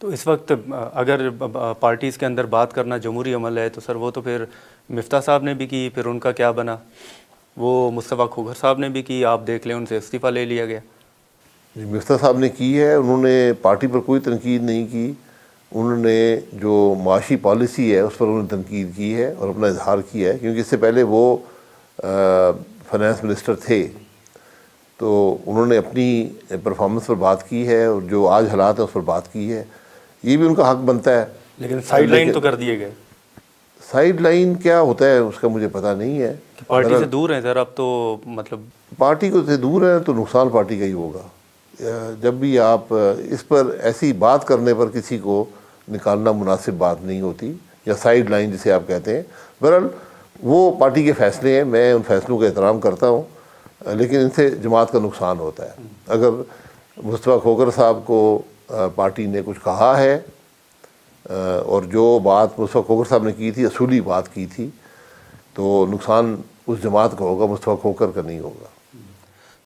تو اس وقت اگر پارٹیز کے اندر بات کرنا جمہوری عمل ہے تو سر وہ تو پھر مفتاح صاحب نے بھی کی، پھر ان کا کیا بنا؟ وہ مصطفیٰ کھوکھر صاحب نے بھی کی، آپ دیکھ لیں ان سے استعفیٰ لے لیا گیا۔ مفتاح صاحب نے کی ہے، انہوں نے پارٹی پر کوئی تنقید نہیں کی، انہوں نے جو معاشی پالیسی ہے اس پر انہوں نے تنقید کی ہے اور اپنا اظہار کیا ہے، کیونکہ اس سے پہلے وہ فائنانس منسٹر تھے، تو انہوں نے اپنی پرفارمنس پر بات کی ہے اور جو آج حالات ہیں اس پر بات کی ہے، یہ بھی ان کا حق بنتا ہے۔ لیکن سائیڈ لائن تو کر دیے گئے۔ سائیڈ لائن کیا ہوتا ہے اس کا مجھے پتہ نہیں ہے۔ پارٹی سے دور ہیں سر اب تو، مطلب پارٹی کو سے دور ہیں تو نقصان پارٹی کا ہی ہوگا۔ جب بھی آپ اس پر ایسی بات کرنے پر کسی کو نکالنا مناسب بات نہیں ہوتی، یا سائیڈ لائن جسے آپ کہتے ہیں۔ بہرحال وہ پارٹی کے فیصلے ہیں، میں ان فیصلوں کا احترام کرتا ہوں، لیکن ان سے جماعت کا نقصان ہوتا ہے۔ اگر مصطفیٰ کھوکھر صاحب کو پارٹی نے کچھ کہا ہے اور جو بات مصطفیٰ کھوکھر صاحب نے کی تھی اصولی بات کی تھی، تو نقصان اس جماعت کا ہوگا، مصطفیٰ کھوکھر کا نہیں ہوگا۔